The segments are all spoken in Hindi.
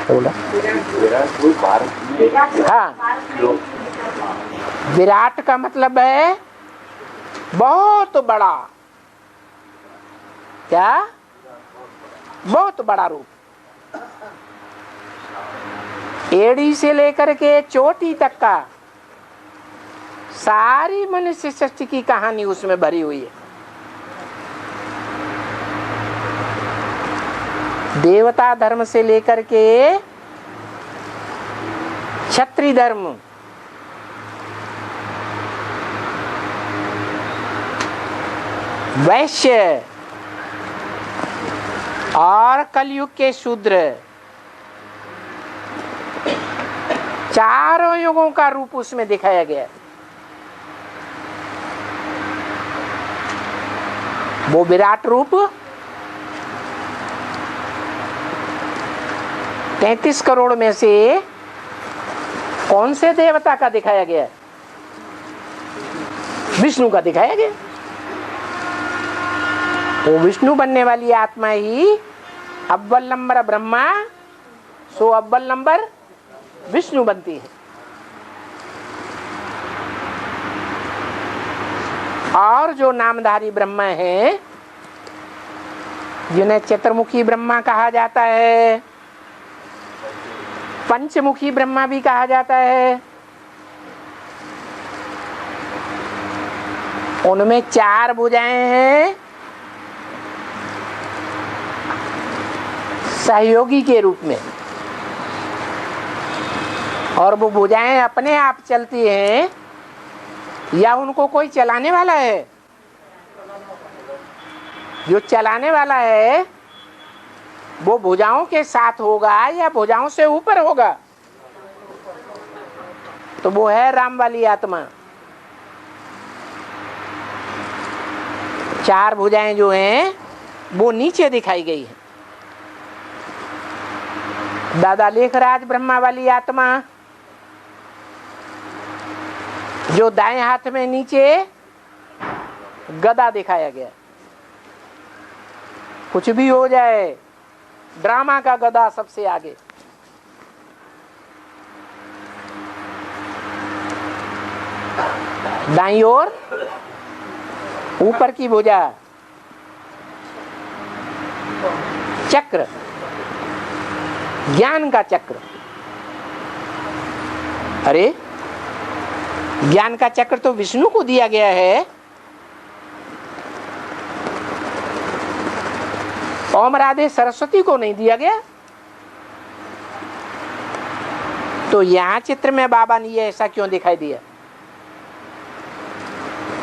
बोला हाँ, विराट का मतलब है बहुत बड़ा। क्या? बहुत बड़ा रूप। एड़ी से लेकर के चोटी तक का सारी मनुष्य सृष्टि की कहानी उसमें भरी हुई है। देवता धर्म से लेकर के क्षत्रिय धर्म, वैश्य और कलयुग के शूद्र, चारों युगों का रूप उसमें दिखाया गया है। वो विराट रूप 33 करोड़ में से कौन से देवता का दिखाया गया? विष्णु का दिखाया गया। वो विष्णु बनने वाली आत्मा ही अव्वल नंबर ब्रह्मा, सो अव्वल नंबर विष्णु बनती है। और जो नामधारी ब्रह्मा है, जिन्हें चतुर्मुखी ब्रह्मा कहा जाता है, पंचमुखी ब्रह्मा भी कहा जाता है, उनमें 4 भुजाएं हैं सहयोगी के रूप में, और वो भुजाएं अपने आप चलती हैं या उनको कोई चलाने वाला है? जो चलाने वाला है वो भुजाओं के साथ होगा या भुजाओं से ऊपर होगा? तो वो है राम वाली आत्मा। 4 भुजाएं जो हैं वो नीचे दिखाई गई है। दादा लेखराज ब्रह्मा वाली आत्मा, जो दाएं हाथ में नीचे गदा दिखाया गया। कुछ भी हो जाए, ड्रामा का गदा सबसे आगे। दाईं ओर ऊपर की भुजा चक्र, ज्ञान का चक्र। अरे ज्ञान का चक्र तो विष्णु को दिया गया है। ओम राधे सरस्वती को नहीं दिया गया। तो यहां चित्र में बाबा ने ये ऐसा क्यों दिखाई दिया?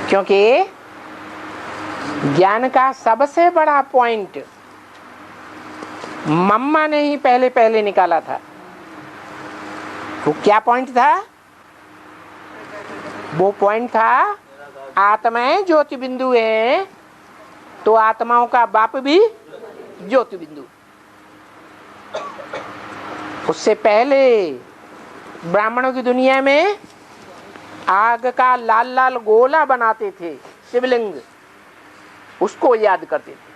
क्योंकि ज्ञान का सबसे बड़ा पॉइंट मम्मा ने ही पहले निकाला था। वो क्या पॉइंट था? वो पॉइंट था आत्माएं ज्योति बिंदु है, तो आत्माओं का बाप भी ज्योति बिंदु। उससे पहले ब्राह्मणों की दुनिया में आग का लाल लाल गोला बनाते थे, शिवलिंग, उसको याद करते थे।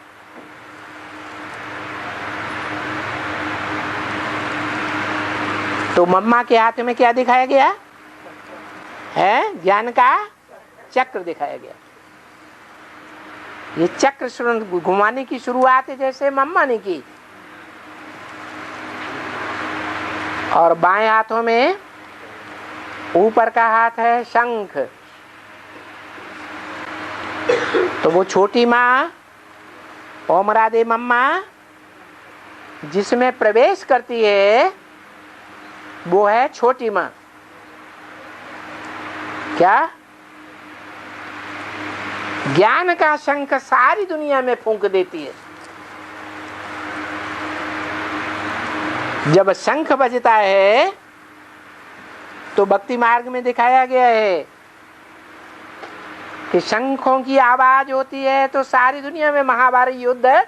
तो मम्मा के हाथ में क्या दिखाया गया है? ज्ञान का चक्र दिखाया गया। ये चक्र घुमाने की शुरुआत जैसे मम्मा ने की, और बाएं हाथों में ऊपर का हाथ है शंख। तो वो छोटी माँ ओम राधे मम्मा जिसमें प्रवेश करती है वो है छोटी माँ। क्या? ज्ञान का शंख सारी दुनिया में फूंक देती है। जब शंख बजता है तो भक्ति मार्ग में दिखाया गया है कि शंखों की आवाज होती है तो सारी दुनिया में महाभारत युद्ध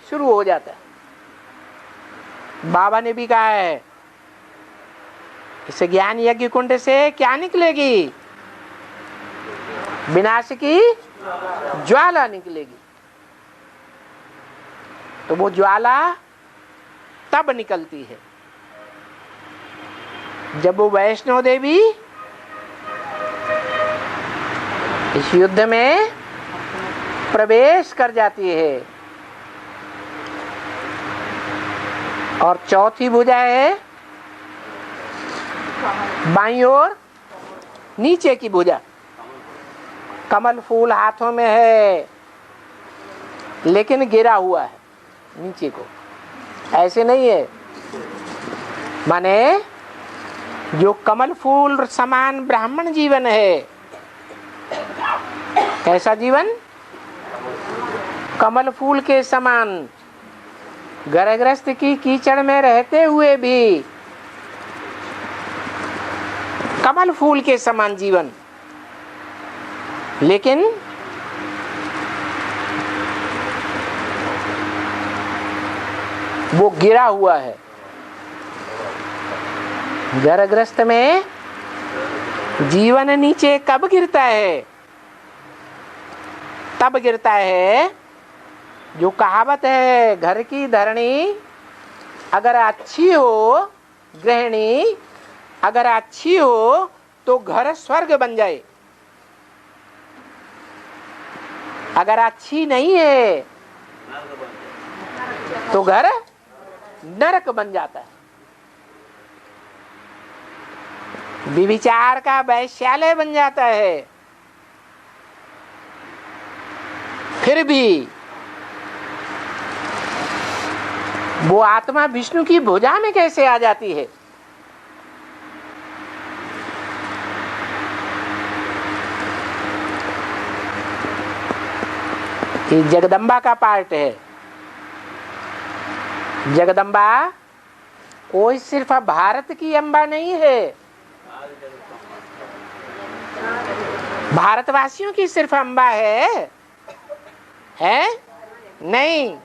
शुरू हो जाता है। बाबा ने भी कहा है, इस ज्ञान यज्ञ कुंड से क्या निकलेगी? विनाश की ज्वाला निकलेगी। तो वो ज्वाला तब निकलती है जब वो वैष्णो देवी इस युद्ध में प्रवेश कर जाती है। और चौथी भुजा है बाईं ओर नीचे की भुजा। कमल फूल हाथों में है लेकिन गिरा हुआ है नीचे को, ऐसे नहीं है। माने जो कमल फूल समान ब्राह्मण जीवन है, कैसा जीवन? कमल फूल के समान, गर्भग्रस्त की कीचड़ में रहते हुए भी कमल फूल के समान जीवन, लेकिन वो गिरा हुआ है। गर्भग्रस्त में जीवन नीचे कब गिरता है? तब गिरता है जो कहावत है, घर की धरणी अगर अच्छी हो, गृहिणी अगर अच्छी हो तो घर स्वर्ग बन जाए, अगर अच्छी नहीं है तो घर नरक बन जाता है। व्यभिचार का वैश्यालय बन जाता है। फिर भी वो आत्मा विष्णु की भुजा में कैसे आ जाती है? ये जगदम्बा का पार्ट है। जगदम्बा कोई सिर्फ भारत की अम्बा नहीं है, भारतवासियों की सिर्फ अम्बा है नहीं,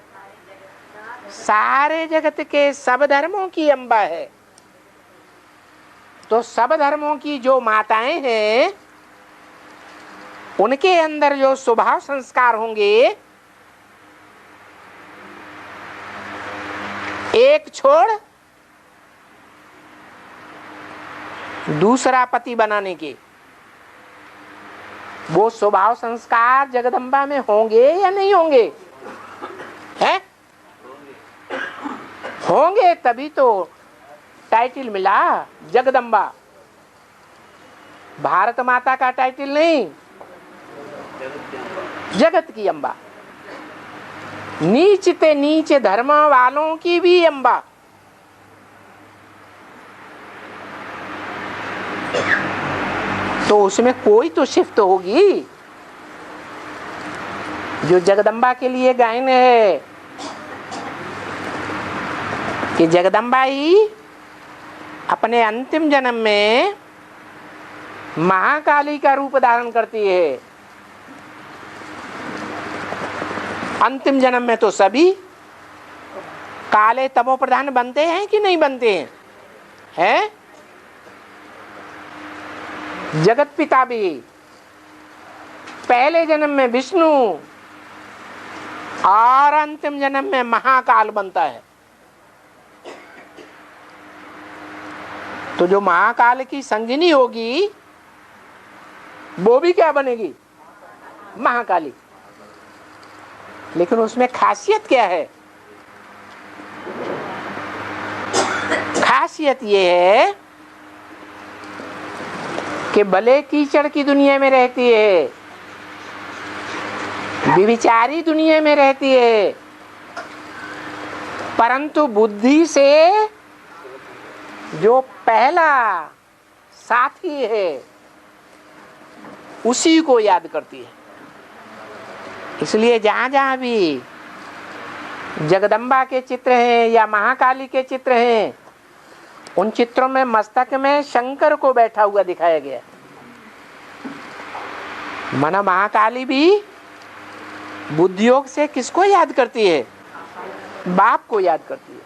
सारे जगत के सब धर्मों की अम्बा है। तो सब धर्मों की जो माताएं हैं उनके अंदर जो स्वभाव संस्कार होंगे, एक छोड़ दूसरा पति बनाने के, वो स्वभाव संस्कार जगदम्बा में होंगे या नहीं होंगे? हैं? होंगे, तभी तो टाइटल मिला जगदम्बा। भारत माता का टाइटल नहीं, जगत की अम्बा, नीच ते नीच धर्म वालों की भी अम्बा। तो उसमें कोई तो शिफ्ट होगी। जो जगदम्बा के लिए गायन है कि जगदम्बा ही अपने अंतिम जन्म में महाकाली का रूप धारण करती है। अंतिम जन्म में तो सभी काले तमो प्रधान बनते हैं कि नहीं बनते हैं? जगत पिता भी पहले जन्म में विष्णु और अंतिम जन्म में महाकाल बनता है। तो जो महाकाल की संगिनी होगी वो भी क्या बनेगी? महाकाली। लेकिन उसमें खासियत क्या है? खासियत ये है कि भले कीचड़ की दुनिया में रहती है, व्यभिचारी दुनिया में रहती है, परंतु बुद्धि से जो पहला साथी है उसी को याद करती है। इसलिए जहां जहां भी जगदम्बा के चित्र हैं या महाकाली के चित्र हैं, उन चित्रों में मस्तक में शंकर को बैठा हुआ दिखाया गया। माना महाकाली भी बुद्धियोग से किसको याद करती है? बाप को याद करती है।